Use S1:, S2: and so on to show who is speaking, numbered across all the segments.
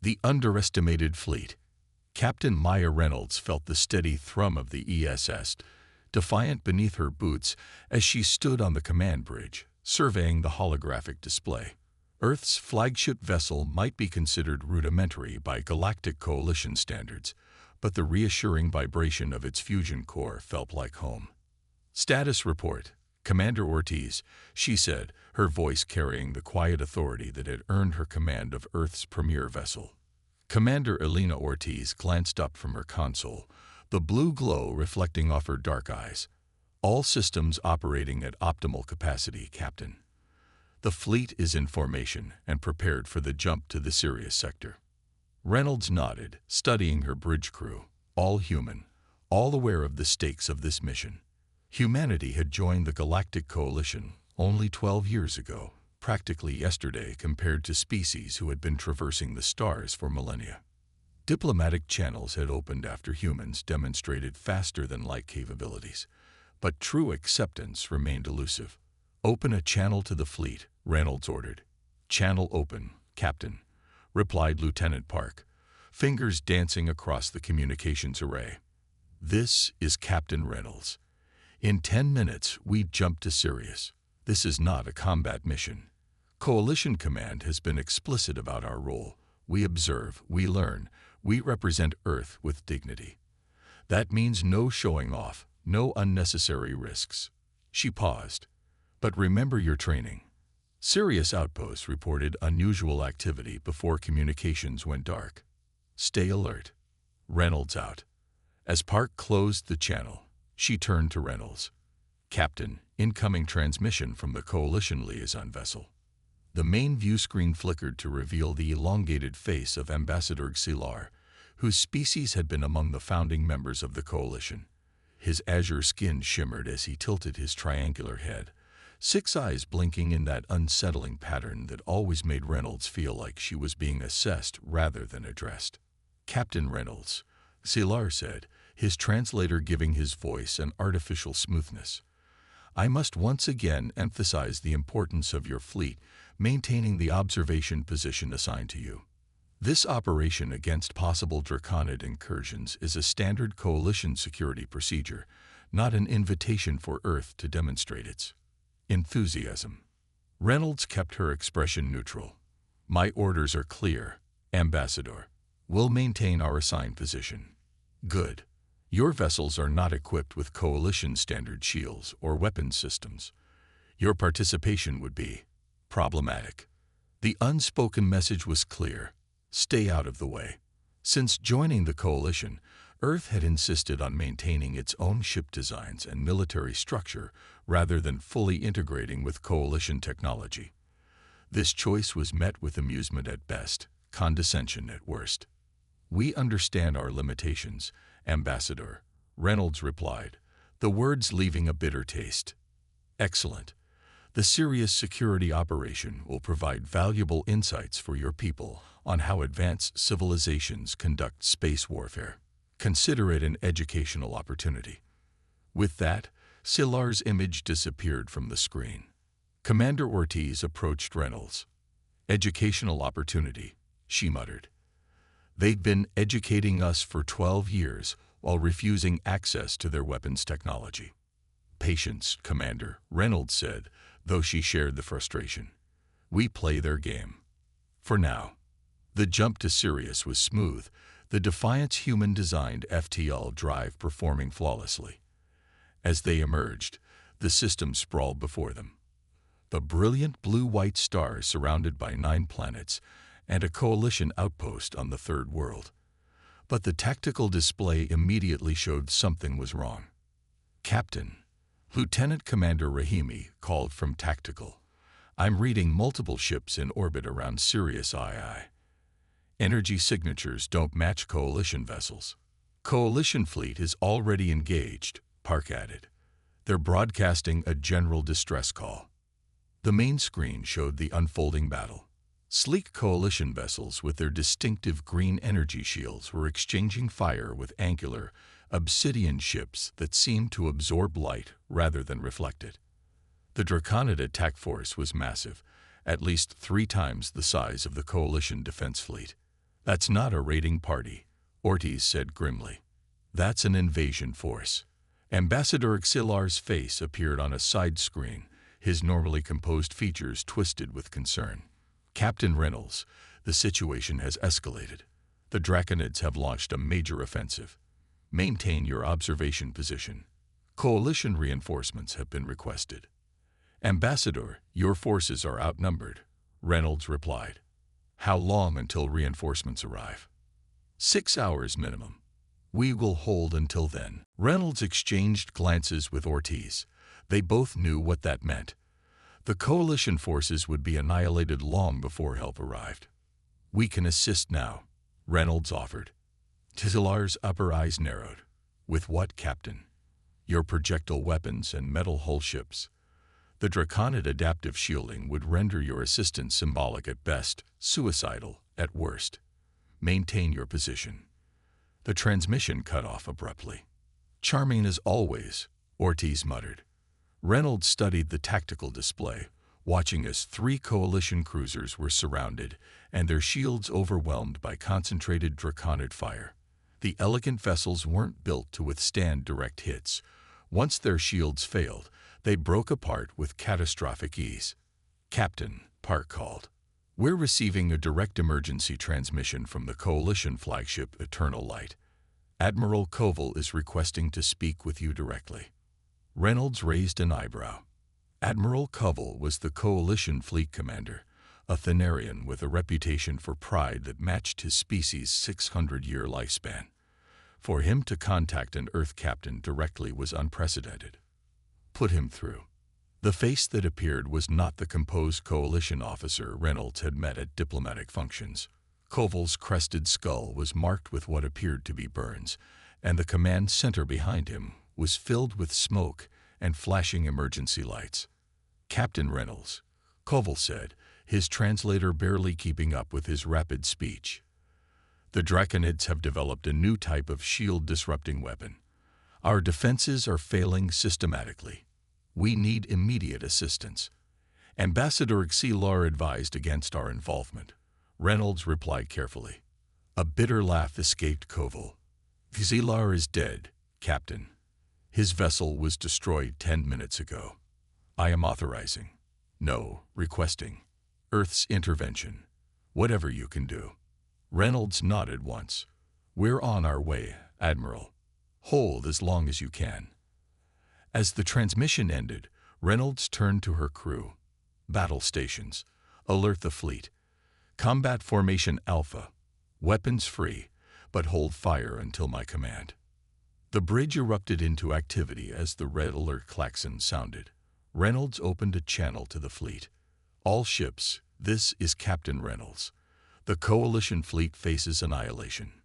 S1: The underestimated fleet. Captain Maya Reynolds felt the steady thrum of the ESS, defiant beneath her boots as she stood on the command bridge, surveying the holographic display. Earth's flagship vessel might be considered rudimentary by Galactic Coalition standards, but the reassuring vibration of its fusion core felt like home. "Status report, Commander Ortiz," she said, her voice carrying the quiet authority that had earned her command of Earth's premier vessel. Commander Elena Ortiz glanced up from her console, the blue glow reflecting off her dark eyes. "All systems operating at optimal capacity, Captain. The fleet is in formation and prepared for the jump to the Sirius sector." Reynolds nodded, studying her bridge crew, all human, all aware of the stakes of this mission. Humanity had joined the Galactic Coalition only 12 years ago, practically yesterday compared to species who had been traversing the stars for millennia. Diplomatic channels had opened after humans demonstrated faster-than-light capabilities, but true acceptance remained elusive. "Open a channel to the fleet," Reynolds ordered. "Channel open, Captain," replied Lieutenant Park, fingers dancing across the communications array. "This is Captain Reynolds. In 10 minutes, we jump to Sirius. This is not a combat mission. Coalition Command has been explicit about our role. We observe, we learn, we represent Earth with dignity. That means no showing off, no unnecessary risks." She paused. "But remember your training." Sirius Outpost reported unusual activity before communications went dark. "Stay alert." Reynolds out. As Park closed the channel, she turned to Reynolds. "Captain, incoming transmission from the Coalition liaison vessel." The main view screen flickered to reveal the elongated face of Ambassador Xilar, whose species had been among the founding members of the Coalition. His azure skin shimmered as he tilted his triangular head, 6 eyes blinking in that unsettling pattern that always made Reynolds feel like she was being assessed rather than addressed. "Captain Reynolds," Xilar said, his translator giving his voice an artificial smoothness. "I must once again emphasize the importance of your fleet maintaining the observation position assigned to you. This operation against possible Draconid incursions is a standard Coalition security procedure, not an invitation for Earth to demonstrate its enthusiasm." Reynolds kept her expression neutral. "My orders are clear, Ambassador. We'll maintain our assigned position." "Good. Your vessels are not equipped with Coalition standard shields or weapons systems. Your participation would be problematic." The unspoken message was clear: stay out of the way. Since joining the Coalition, Earth had insisted on maintaining its own ship designs and military structure rather than fully integrating with Coalition technology. This choice was met with amusement at best, condescension at worst. "We understand our limitations, Ambassador," Reynolds replied, the words leaving a bitter taste. "Excellent. The Sirius security operation will provide valuable insights for your people on how advanced civilizations conduct space warfare. Consider it an educational opportunity." With that, Xilar's image disappeared from the screen. Commander Ortiz approached Reynolds. "Educational opportunity," she muttered. "They'd been educating us for 12 years while refusing access to their weapons technology." "Patience, Commander," Reynolds said, though she shared the frustration. "We play their game. For now." The jump to Sirius was smooth, the Defiant's human-designed FTL drive performing flawlessly. As they emerged, the system sprawled before them. The brilliant blue-white stars surrounded by 9 planets and a Coalition outpost on the third world. But the tactical display immediately showed something was wrong. "Captain," Lieutenant Commander Rahimi called from Tactical, "I'm reading multiple ships in orbit around Sirius II. Energy signatures don't match Coalition vessels." "Coalition fleet is already engaged," Park added. "They're broadcasting a general distress call." The main screen showed the unfolding battle. Sleek Coalition vessels with their distinctive green energy shields were exchanging fire with angular, obsidian ships that seemed to absorb light rather than reflect it. The Draconid attack force was massive, at least 3 times the size of the Coalition defense fleet. "That's not a raiding party," Ortiz said grimly. "That's an invasion force." Ambassador Axilar's face appeared on a side screen, his normally composed features twisted with concern. "Captain Reynolds, the situation has escalated. The Draconids have launched a major offensive. Maintain your observation position. Coalition reinforcements have been requested." "Ambassador, your forces are outnumbered," Reynolds replied. "How long until reinforcements arrive?" 6 hours minimum. "We will hold until then." Reynolds exchanged glances with Ortiz. They both knew what that meant. The coalition forces would be annihilated long before help arrived. "We can assist now," Reynolds offered. Axilar's upper eyes narrowed. "With what, Captain?" "Your projectile weapons and metal hull ships. The Draconid adaptive shielding would render your assistance symbolic at best, suicidal at worst. Maintain your position." The transmission cut off abruptly. "Charming as always," Ortiz muttered. Reynolds studied the tactical display, watching as 3 coalition cruisers were surrounded and their shields overwhelmed by concentrated Draconid fire. The elegant vessels weren't built to withstand direct hits. Once their shields failed, they broke apart with catastrophic ease. "Captain," Park called. "We're receiving a direct emergency transmission from the Coalition flagship Eternal Light. Admiral Koval is requesting to speak with you directly." Reynolds raised an eyebrow. Admiral Koval was the Coalition fleet commander, a Thanarian with a reputation for pride that matched his species' 600-year lifespan. For him to contact an Earth captain directly was unprecedented. "Put him through." The face that appeared was not the composed coalition officer Reynolds had met at diplomatic functions. Koval's crested skull was marked with what appeared to be burns, and the command center behind him was filled with smoke and flashing emergency lights. "Captain Reynolds," Koval said, his translator barely keeping up with his rapid speech. "The Draconids have developed a new type of shield-disrupting weapon. Our defenses are failing systematically. We need immediate assistance." Ambassador Axilar advised against our involvement. Reynolds replied carefully. A bitter laugh escaped Koval. "Axilar is dead, Captain. His vessel was destroyed 10 minutes ago. I am authorizing, no, requesting, Earth's intervention. Whatever you can do." Reynolds nodded once. "We're on our way, Admiral. Hold as long as you can." As the transmission ended, Reynolds turned to her crew. "Battle stations. Alert the fleet. Combat formation Alpha. Weapons free, but hold fire until my command." The bridge erupted into activity as the red alert klaxon sounded. Reynolds opened a channel to the fleet. "All ships, this is Captain Reynolds. The Coalition fleet faces annihilation.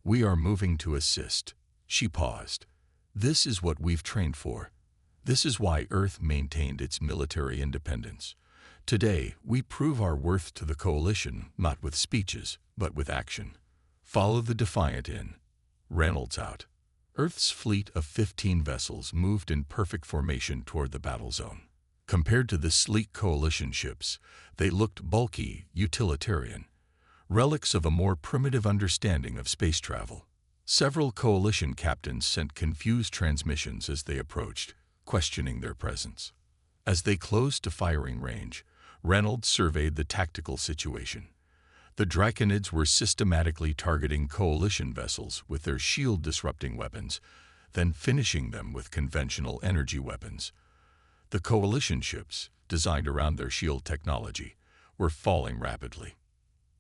S1: We are moving to assist." She paused. "This is what we've trained for. This is why Earth maintained its military independence. Today, we prove our worth to the Coalition, not with speeches, but with action. Follow the Defiant in." Reynolds out. Earth's fleet of 15 vessels moved in perfect formation toward the battle zone. Compared to the sleek Coalition ships, they looked bulky, utilitarian, relics of a more primitive understanding of space travel. Several Coalition captains sent confused transmissions as they approached, questioning their presence. As they closed to firing range, Reynolds surveyed the tactical situation. The Draconids were systematically targeting Coalition vessels with their shield-disrupting weapons, then finishing them with conventional energy weapons. The Coalition ships, designed around their shield technology, were falling rapidly.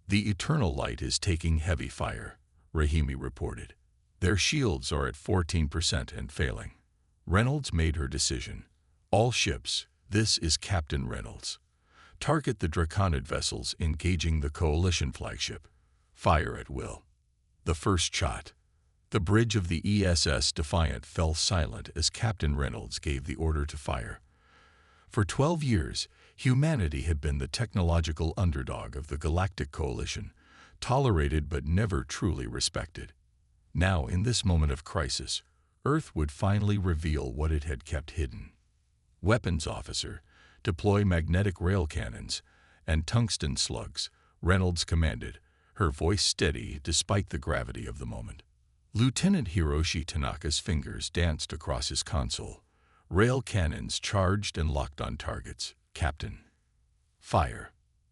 S1: "The Eternal Light is taking heavy fire," Rahimi reported. "Their shields are at 14% and failing." Reynolds made her decision. "All ships, this is Captain Reynolds. Target the Draconid vessels engaging the Coalition flagship. Fire at will." The first shot. The bridge of the ESS Defiant fell silent as Captain Reynolds gave the order to fire. For 12 years, humanity had been the technological underdog of the Galactic Coalition, tolerated but never truly respected. Now, in this moment of crisis, Earth would finally reveal what it had kept hidden. "Weapons officer, deploy magnetic rail cannons and tungsten slugs," Reynolds commanded, her voice steady despite the gravity of the moment. Lieutenant Hiroshi Tanaka's fingers danced across his console. Rail cannons charged and locked on targets. Captain. Fire.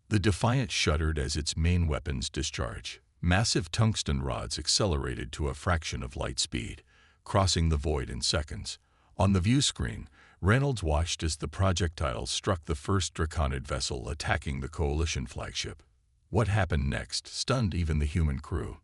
S1: The Defiant shuddered as its main weapons discharged. Massive tungsten rods accelerated to a fraction of light speed, crossing the void in seconds. On the view screen, Reynolds watched as the projectiles struck the first Draconid vessel attacking the Coalition flagship. What happened next stunned even the human crew.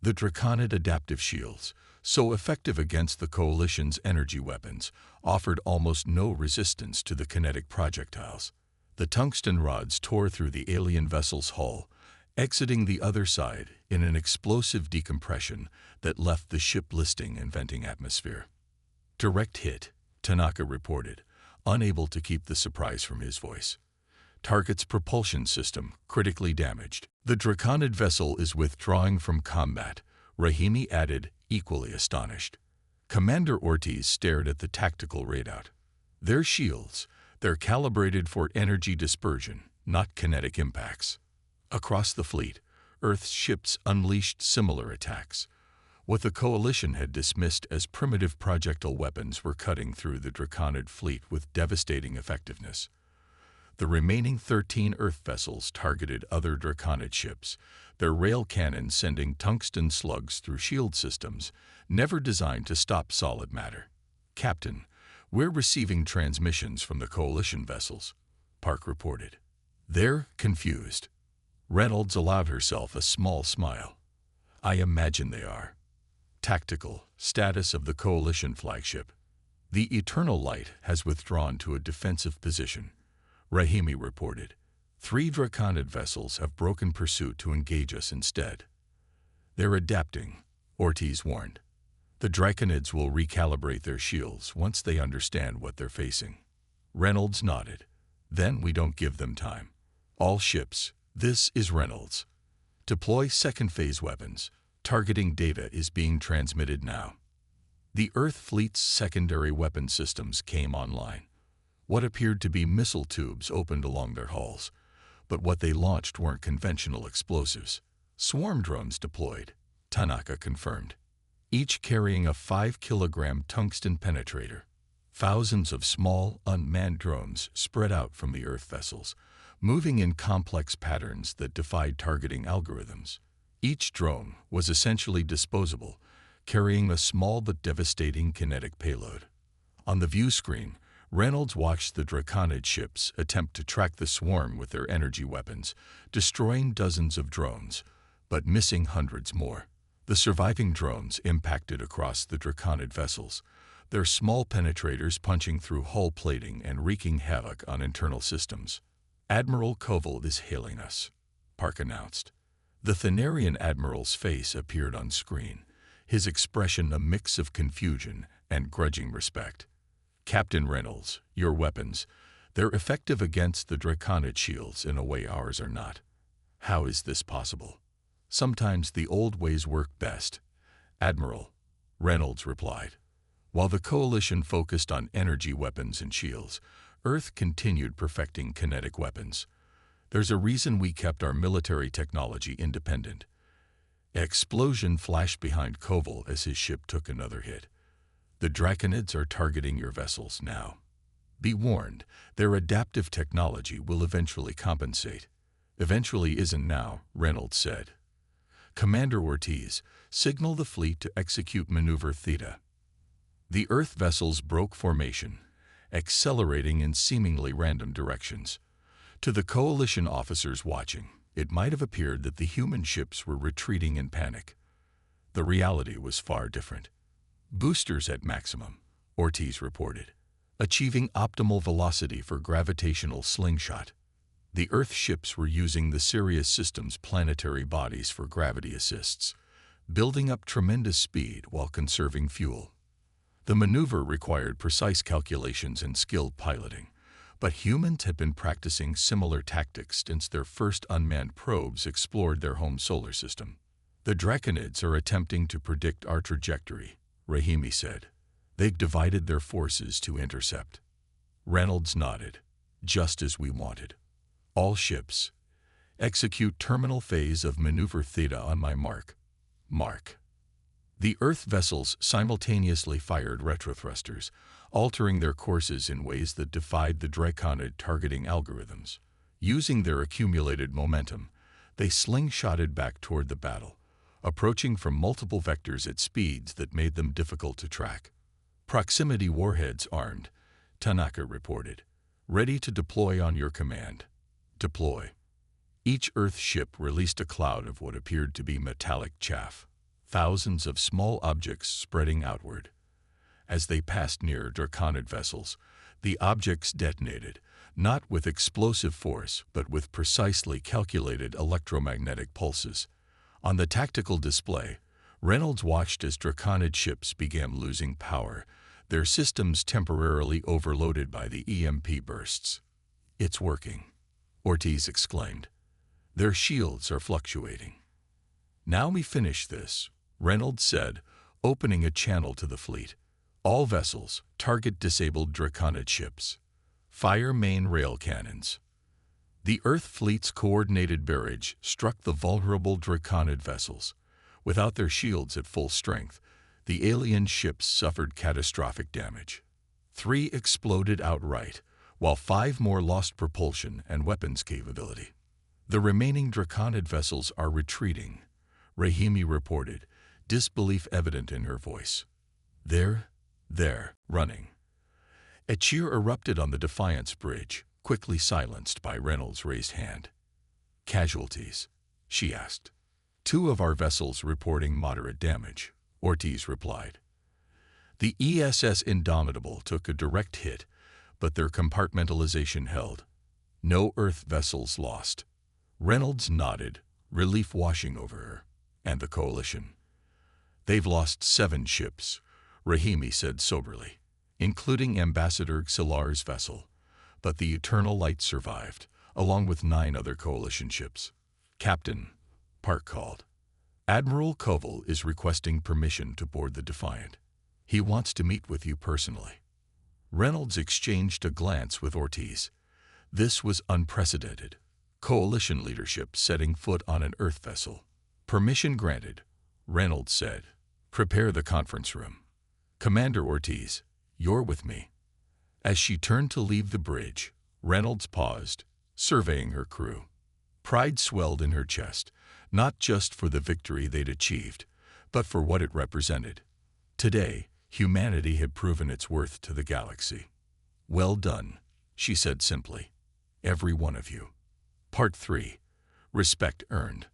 S1: The Draconid adaptive shields, so effective against the Coalition's energy weapons, offered almost no resistance to the kinetic projectiles. The tungsten rods tore through the alien vessel's hull, exiting the other side in an explosive decompression that left the ship listing and venting atmosphere. Direct hit, Tanaka reported, unable to keep the surprise from his voice. Target's propulsion system critically damaged. The Draconid vessel is withdrawing from combat, Rahimi added, equally astonished. Commander Ortiz stared at the tactical readout. Their shields, they're calibrated for energy dispersion, not kinetic impacts. Across the fleet, Earth's ships unleashed similar attacks. What the Coalition had dismissed as primitive projectile weapons were cutting through the Draconid fleet with devastating effectiveness. The remaining 13 Earth vessels targeted other Draconid ships, their rail cannons sending tungsten slugs through shield systems, never designed to stop solid matter. Captain, we're receiving transmissions from the Coalition vessels, Park reported. They're confused. Reynolds allowed herself a small smile. I imagine they are. Tactical status of the Coalition flagship. The Eternal Light has withdrawn to a defensive position, Rahimi reported. 3 Draconid vessels have broken pursuit to engage us instead. They're adapting, Ortiz warned. The Draconids will recalibrate their shields once they understand what they're facing. Reynolds nodded. Then we don't give them time. All ships, this is Reynolds. Deploy second phase weapons. Targeting data is being transmitted now. The Earth fleet's secondary weapon systems came online. What appeared to be missile tubes opened along their hulls, but what they launched weren't conventional explosives. Swarm drones deployed, Tanaka confirmed, each carrying a 5-kilogram tungsten penetrator. Thousands of small, unmanned drones spread out from the Earth vessels, moving in complex patterns that defied targeting algorithms. Each drone was essentially disposable, carrying a small but devastating kinetic payload. On the view screen, Reynolds watched the Draconid ships attempt to track the swarm with their energy weapons, destroying dozens of drones, but missing hundreds more. The surviving drones impacted across the Draconid vessels, their small penetrators punching through hull plating and wreaking havoc on internal systems. Admiral Koval is hailing us, Park announced. The Thanarian admiral's face appeared on screen, his expression a mix of confusion and grudging respect. Captain Reynolds, your weapons, they're effective against the Draconid shields in a way ours are not. How is this possible? Sometimes the old ways work best. Admiral, Reynolds replied. While the Coalition focused on energy weapons and shields, Earth continued perfecting kinetic weapons. There's a reason we kept our military technology independent. An explosion flashed behind Koval as his ship took another hit. The Draconids are targeting your vessels now. Be warned, their adaptive technology will eventually compensate. Eventually isn't now, Reynolds said. Commander Ortiz, signal the fleet to execute Maneuver Theta. The Earth vessels broke formation, accelerating in seemingly random directions. To the Coalition officers watching, it might have appeared that the human ships were retreating in panic. The reality was far different. Boosters at maximum, Ortiz reported, achieving optimal velocity for gravitational slingshot. The Earth ships were using the Sirius system's planetary bodies for gravity assists, building up tremendous speed while conserving fuel. The maneuver required precise calculations and skilled piloting, but humans had been practicing similar tactics since their first unmanned probes explored their home solar system. The Draconids are attempting to predict our trajectory, Rahimi said. They've divided their forces to intercept. Reynolds nodded, just as we wanted. All ships, Execute terminal phase of maneuver theta on my mark. Mark. The Earth vessels simultaneously fired retrothrusters, altering their courses in ways that defied the Draconid targeting algorithms. Using their accumulated momentum, they slingshotted back toward the battle, approaching from multiple vectors at speeds that made them difficult to track. Proximity warheads armed, Tanaka reported. Ready to deploy on your command. Deploy. Each Earth ship released a cloud of what appeared to be metallic chaff, thousands of small objects spreading outward. As they passed near Draconid vessels, the objects detonated, not with explosive force but with precisely calculated electromagnetic pulses. On the tactical display, Reynolds watched as Draconid ships began losing power, their systems temporarily overloaded by the EMP bursts. "It's working," Ortiz exclaimed. "Their shields are fluctuating." "Now we finish this," Reynolds said, opening a channel to the fleet. "All vessels, target disabled Draconid ships. Fire main rail cannons." The Earth fleet's coordinated barrage struck the vulnerable Draconid vessels. Without their shields at full strength, the alien ships suffered catastrophic damage. 3 exploded outright, while 5 more lost propulsion and weapons capability. "The remaining Draconid vessels are retreating," Rahimi reported, disbelief evident in her voice. They're running." A cheer erupted on the Defiance bridge, quickly silenced by Reynolds' raised hand. "Casualties?" she asked. "2 of our vessels reporting moderate damage," Ortiz replied. The ESS Indomitable took a direct hit, but their compartmentalization held. "No Earth vessels lost." Reynolds nodded, relief washing over her. "And the Coalition?" "They've lost 7 ships," Rahimi said soberly, "including Ambassador Xilar's vessel. But the Eternal Light survived, along with 9 other Coalition ships." "Captain," Park called. "Admiral Koval is requesting permission to board the Defiant. He wants to meet with you personally." Reynolds exchanged a glance with Ortiz. This was unprecedented. Coalition leadership setting foot on an Earth vessel. "Permission granted," Reynolds said. "Prepare the conference room. Commander Ortiz, you're with me." As she turned to leave the bridge, Reynolds paused, surveying her crew. Pride swelled in her chest, not just for the victory they'd achieved, but for what it represented. Today, humanity had proven its worth to the galaxy. "Well done," she said simply. "Every one of you." Part 3. Respect Earned.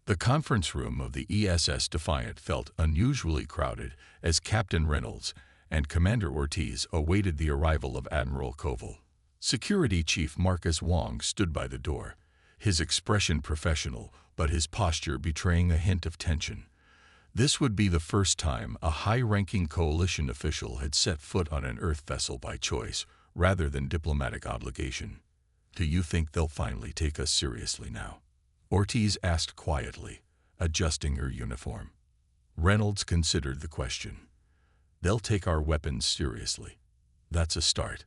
S1: The conference room of the ESS Defiant felt unusually crowded as Captain Reynolds and Commander Ortiz awaited the arrival of Admiral Koval. Security Chief Marcus Wong stood by the door, his expression professional but his posture betraying a hint of tension. This would be the first time a high-ranking Coalition official had set foot on an Earth vessel by choice rather than diplomatic obligation. "Do you think they'll finally take us seriously now?" Ortiz asked quietly, adjusting her uniform. Reynolds considered the question. "They'll take our weapons seriously. That's a start."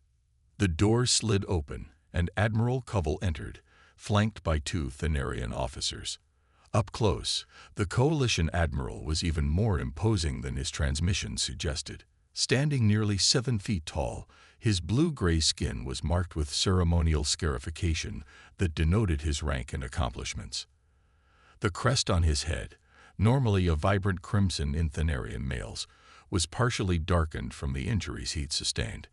S1: The door slid open, and Admiral Koval entered, flanked by 2 Thanarian officers. Up close, the Coalition Admiral was even more imposing than his transmission suggested. Standing nearly 7 feet tall, his blue-gray skin was marked with ceremonial scarification that denoted his rank and accomplishments. The crest on his head, normally a vibrant crimson in Thanarian males, was partially darkened from the injuries he'd sustained.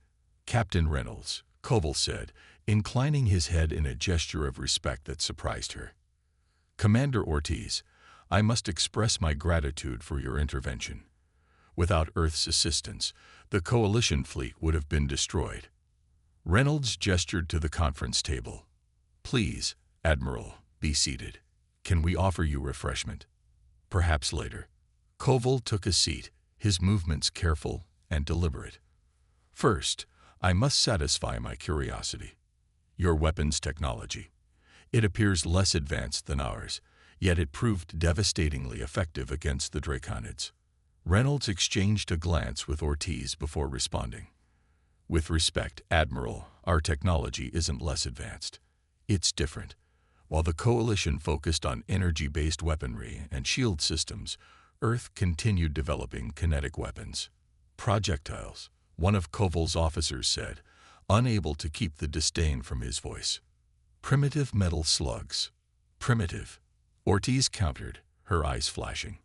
S1: "Captain Reynolds," Koval said, inclining his head in a gesture of respect that surprised her. "Commander Ortiz, I must express my gratitude for your intervention. Without Earth's assistance, the Coalition fleet would have been destroyed." Reynolds gestured to the conference table. "Please, Admiral, be seated. Can we offer you refreshment?" "Perhaps later." Koval took a seat, his movements careful and deliberate. "First, I must satisfy my curiosity. Your weapons technology. It appears less advanced than ours, yet it proved devastatingly effective against the Draconids." Reynolds exchanged a glance with Ortiz before responding. "With respect, Admiral, our technology isn't less advanced. It's different. While the Coalition focused on energy-based weaponry and shield systems, Earth continued developing kinetic weapons. Projectiles, one of Koval's officers said, unable to keep the disdain from his voice. Primitive metal slugs. Primitive, Ortiz countered, her eyes flashing.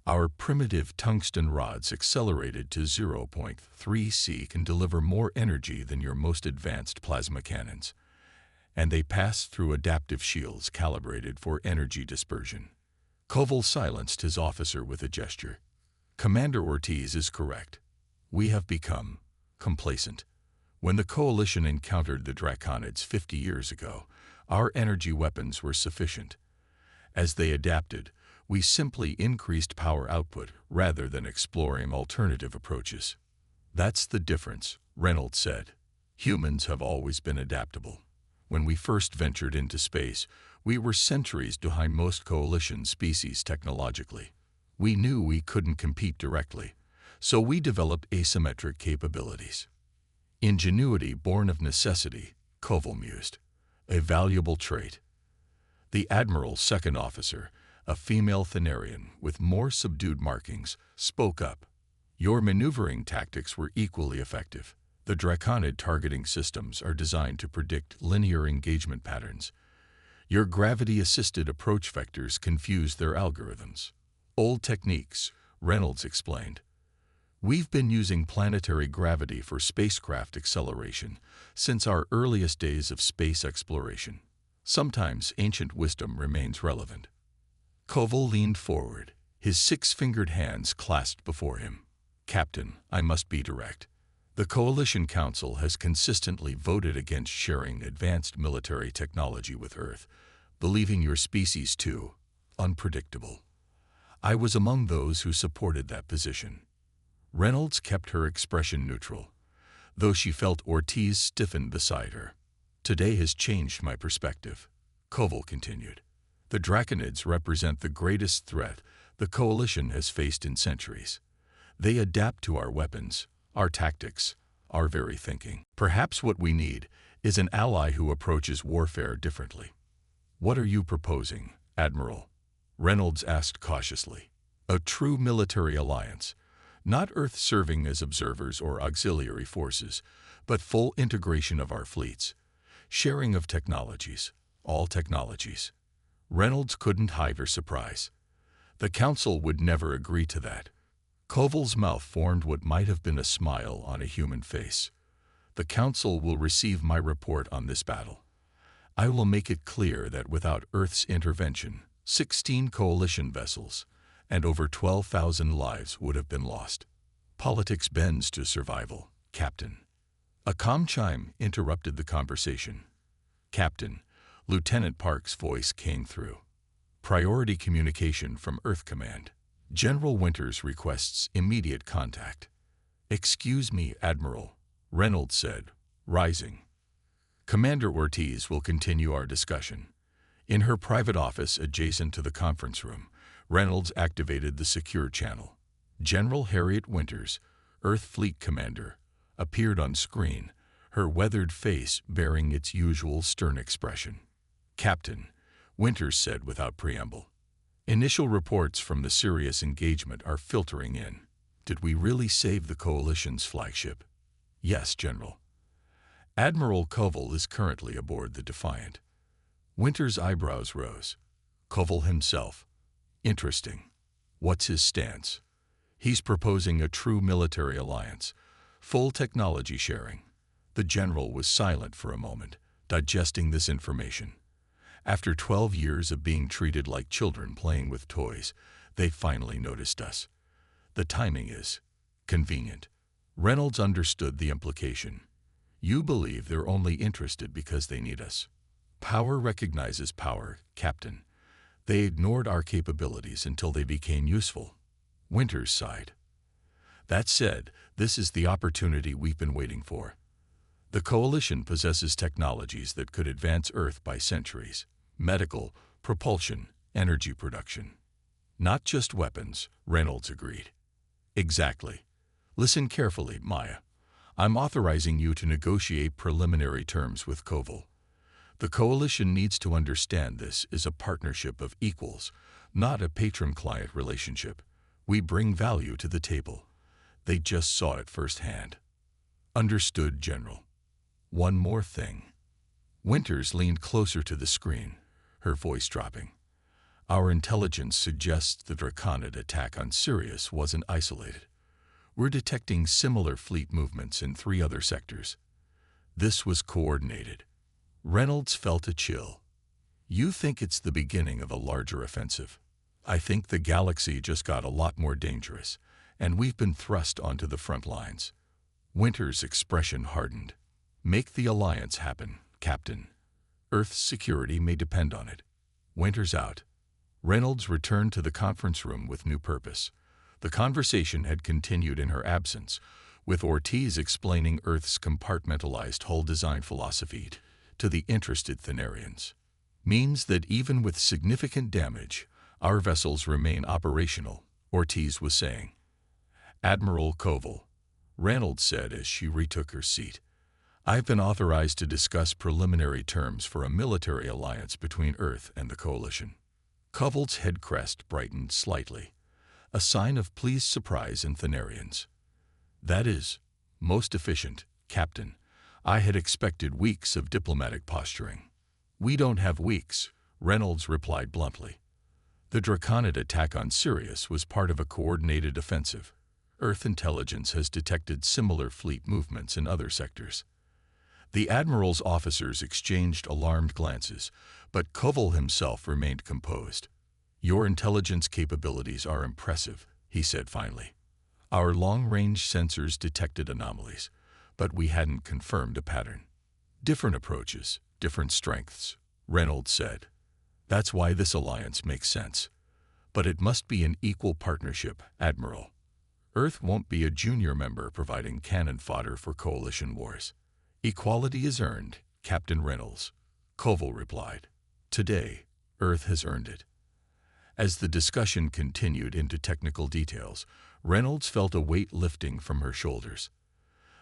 S1: Our primitive tungsten rods accelerated to 0.3 C can deliver more energy than your most advanced plasma cannons. And they pass through adaptive shields calibrated for energy dispersion. Koval silenced his officer with a gesture. Commander Ortiz is correct. We have become complacent. When the Coalition encountered the Draconids 50 years ago, our energy weapons were sufficient. As they adapted, we simply increased power output rather than exploring alternative approaches. That's the difference, Reynolds said. Humans have always been adaptable. When we first ventured into space, we were centuries behind most Coalition species technologically. We knew we couldn't compete directly, so we developed asymmetric capabilities. Ingenuity born of necessity, Koval mused. A valuable trait. The Admiral's second officer, a female Thanarian with more subdued markings, spoke up. Your maneuvering tactics were equally effective. The Draconid targeting systems are designed to predict linear engagement patterns. Your gravity-assisted approach vectors confuse their algorithms. Old techniques, Reynolds explained. We've been using planetary gravity for spacecraft acceleration since our earliest days of space exploration. Sometimes ancient wisdom remains relevant. Koval leaned forward, his six-fingered hands clasped before him. Captain, I must be direct. The Coalition Council has consistently voted against sharing advanced military technology with Earth, believing your species too unpredictable. I was among those who supported that position. Reynolds kept her expression neutral, though she felt Ortiz stiffen beside her. Today has changed my perspective, Koval continued. The Draconids represent the greatest threat the Coalition has faced in centuries. They adapt to our weapons, our tactics, our very thinking. Perhaps what we need is an ally who approaches warfare differently. What are you proposing, Admiral? Reynolds asked cautiously. A true military alliance, not Earth serving as observers or auxiliary forces, but full integration of our fleets. Sharing of technologies, all technologies. Reynolds couldn't hide her surprise. The Council would never agree to that. Koval's mouth formed what might have been a smile on a human face. The Council will receive my report on this battle. I will make it clear that without Earth's intervention, 16 Coalition vessels and over 12,000 lives would have been lost. Politics bends to survival, Captain. A calm chime interrupted the conversation. Captain, Lieutenant Park's voice came through. Priority communication from Earth Command. General Winters requests immediate contact. Excuse me, Admiral, Reynolds said, rising. Commander Ortiz will continue our discussion. In her private office adjacent to the conference room, Reynolds activated the secure channel. General Harriet Winters, Earth Fleet Commander, appeared on screen, her weathered face bearing its usual stern expression. Captain, Winters said without preamble. Initial reports from the Sirius engagement are filtering in. Did we really save the Coalition's flagship? Yes, General. Admiral Koval is currently aboard the Defiant. Winters' eyebrows rose. Koval himself. Interesting. What's his stance? He's proposing a true military alliance, full technology sharing. The General was silent for a moment, digesting this information. After 12 years of being treated like children playing with toys, they finally noticed us. The timing is convenient. Reynolds understood the implication. You believe they're only interested because they need us. Power recognizes power, Captain. They ignored our capabilities until they became useful. Winters sighed. That said, this is the opportunity we've been waiting for. The Coalition possesses technologies that could advance Earth by centuries. Medical, propulsion, energy production. Not just weapons, Reynolds agreed. Exactly. Listen carefully, Maya. I'm authorizing you to negotiate preliminary terms with Koval. The Coalition needs to understand this is a partnership of equals, not a patron-client relationship. We bring value to the table. They just saw it firsthand. Understood, General. One more thing. Winters leaned closer to the screen, her voice dropping. Our intelligence suggests the Draconid attack on Sirius wasn't isolated. We're detecting similar fleet movements in 3 other sectors. This was coordinated. Reynolds felt a chill. You think it's the beginning of a larger offensive? I think the galaxy just got a lot more dangerous, and we've been thrust onto the front lines. Winter's expression hardened. Make the alliance happen, Captain. Earth's security may depend on it. Winter's out. Reynolds returned to the conference room with new purpose. The conversation had continued in her absence, with Ortiz explaining Earth's compartmentalized hull design philosophy to the interested Thanarians. Means that even with significant damage, our vessels remain operational, Ortiz was saying. Admiral Koval, Reynolds said as she retook her seat. I've been authorized to discuss preliminary terms for a military alliance between Earth and the Coalition. Koval's head crest brightened slightly, a sign of pleased surprise in Thanarians. That is, most efficient, Captain. I had expected weeks of diplomatic posturing. We don't have weeks, Reynolds replied bluntly. The Draconid attack on Sirius was part of a coordinated offensive. Earth intelligence has detected similar fleet movements in other sectors. The Admiral's officers exchanged alarmed glances, but Koval himself remained composed. Your intelligence capabilities are impressive, he said finally. Our long-range sensors detected anomalies, but we hadn't confirmed a pattern. Different approaches, different strengths, Reynolds said. That's why this alliance makes sense. But it must be an equal partnership, Admiral. Earth won't be a junior member providing cannon fodder for coalition wars. Equality is earned, Captain Reynolds, Koval replied. Today, Earth has earned it. As the discussion continued into technical details, Reynolds felt a weight lifting from her shoulders.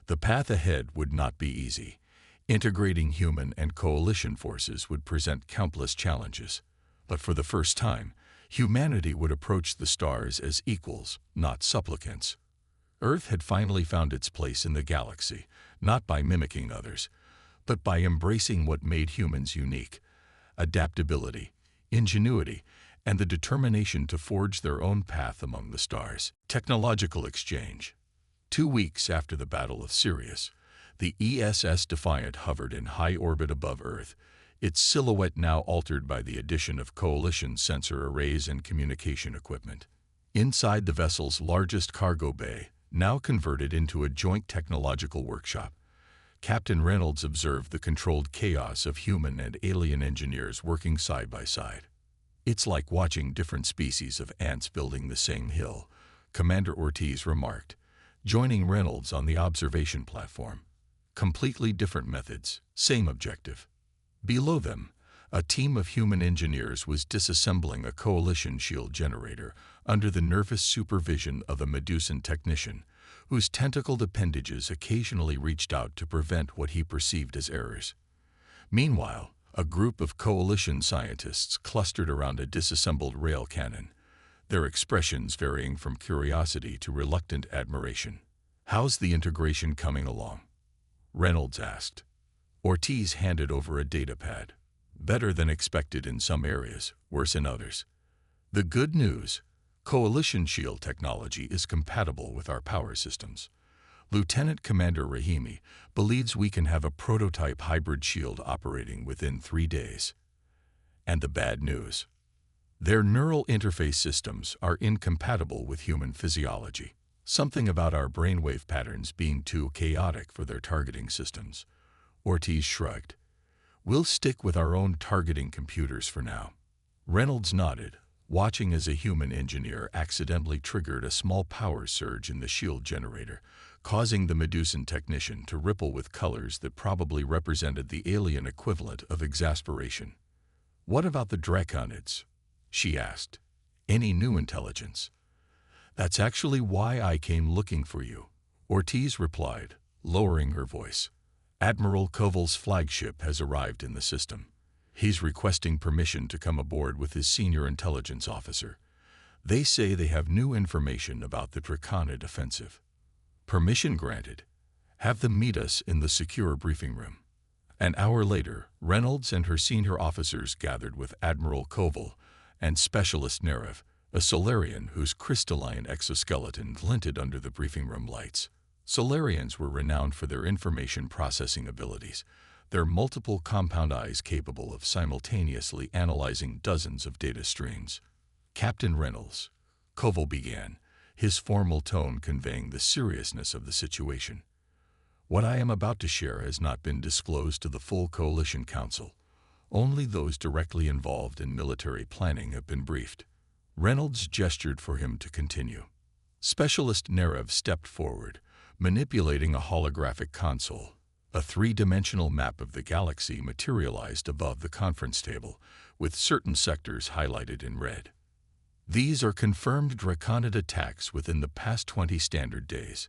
S1: The path ahead would not be easy. Integrating human and coalition forces would present countless challenges. But for the first time, humanity would approach the stars as equals, not supplicants. Earth had finally found its place in the galaxy, not by mimicking others, but by embracing what made humans unique: adaptability, ingenuity, and the determination to forge their own path among the stars. Technological exchange. 2 weeks after the Battle of Sirius, the ESS Defiant hovered in high orbit above Earth, its silhouette now altered by the addition of coalition sensor arrays and communication equipment. Inside the vessel's largest cargo bay, now converted into a joint technological workshop, Captain Reynolds observed the controlled chaos of human and alien engineers working side by side. It's like watching different species of ants building the same hill, Commander Ortiz remarked, joining Reynolds on the observation platform. Completely different methods, same objective. Below them, a team of human engineers was disassembling a coalition shield generator under the nervous supervision of a Medusan technician, whose tentacled appendages occasionally reached out to prevent what he perceived as errors. Meanwhile, a group of coalition scientists clustered around a disassembled rail cannon, their expressions varying from curiosity to reluctant admiration. How's the integration coming along? Reynolds asked. Ortiz handed over a datapad. Better than expected in some areas, worse in others. The good news: coalition shield technology is compatible with our power systems. Lieutenant Commander Rahimi believes we can have a prototype hybrid shield operating within 3 days. And the bad news: their neural interface systems are incompatible with human physiology. Something about our brainwave patterns being too chaotic for their targeting systems. Ortiz shrugged. We'll stick with our own targeting computers for now. Reynolds nodded, watching as a human engineer accidentally triggered a small power surge in the shield generator, causing the Medusan technician to ripple with colors that probably represented the alien equivalent of exasperation. What about the Draconids? She asked. Any new intelligence? That's actually why I came looking for you, Ortiz replied, lowering her voice. Admiral Koval's flagship has arrived in the system. He's requesting permission to come aboard with his senior intelligence officer. They say they have new information about the Draconid offensive. Permission granted. Have them meet us in the secure briefing room. An hour later, Reynolds and her senior officers gathered with Admiral Koval and Specialist Nerev, a Solarian whose crystalline exoskeleton glinted under the briefing room lights. Solarians were renowned for their information processing abilities, their multiple compound eyes capable of simultaneously analyzing dozens of data streams. Captain Reynolds, Koval began, his formal tone conveying the seriousness of the situation. What I am about to share has not been disclosed to the full Coalition Council. Only those directly involved in military planning have been briefed. Reynolds gestured for him to continue. Specialist Nerev stepped forward, manipulating a holographic console. A three-dimensional map of the galaxy materialized above the conference table, with certain sectors highlighted in red. These are confirmed Draconid attacks within the past 20 standard days,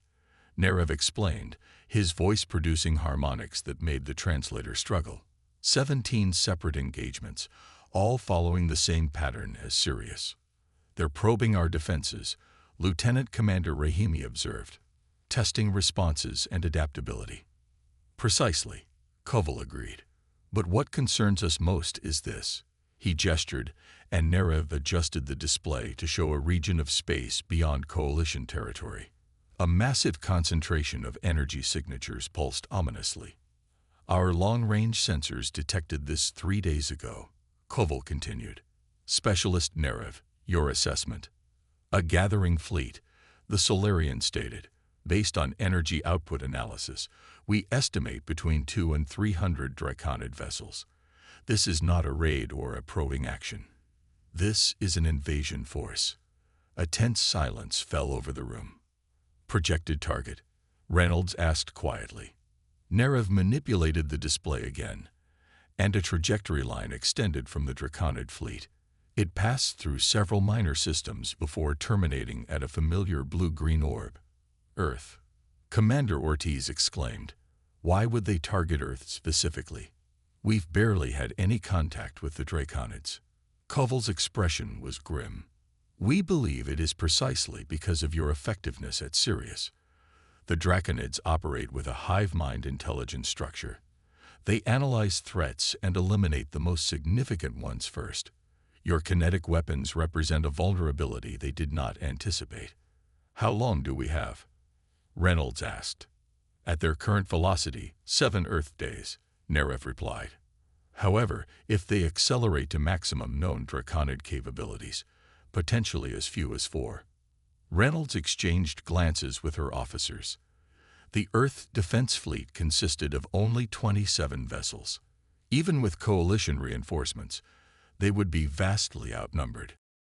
S1: Nerev explained, his voice producing harmonics that made the translator struggle. 17 separate engagements, all following the same pattern as Sirius. They're probing our defenses, Lieutenant Commander Rahimi observed, testing responses and adaptability. Precisely, Koval agreed. But what concerns us most is this. He gestured, and Nerev adjusted the display to show a region of space beyond Coalition territory. A massive concentration of energy signatures pulsed ominously. Our long-range sensors detected this 3 days ago, Koval continued. Specialist Nerev, your assessment. A gathering fleet, the Solarian stated. Based on energy output analysis, we estimate between 200 and 300 Draconid vessels. This is not a raid or a probing action. This is an invasion force. A tense silence fell over the room. Projected target? Reynolds asked quietly. Nerev manipulated the display again, and a trajectory line extended from the Draconid fleet. It passed through several minor systems before terminating at a familiar blue-green orb. Earth. Commander Ortiz exclaimed. Why would they target Earth specifically? We've barely had any contact with the Draconids. Koval's expression was grim. We believe it is precisely because of your effectiveness at Sirius. The Draconids operate with a hive-mind intelligence structure. They analyze threats and eliminate the most significant ones first. Your kinetic weapons represent a vulnerability they did not anticipate. How long do we have? Reynolds asked. At their current velocity, 7 Earth days, Nerev replied. However, if they accelerate to maximum known Draconid capabilities, potentially as few as 4. Reynolds exchanged glances with her officers. The Earth Defense Fleet consisted of only 27 vessels. Even with Coalition reinforcements, they would be vastly outnumbered.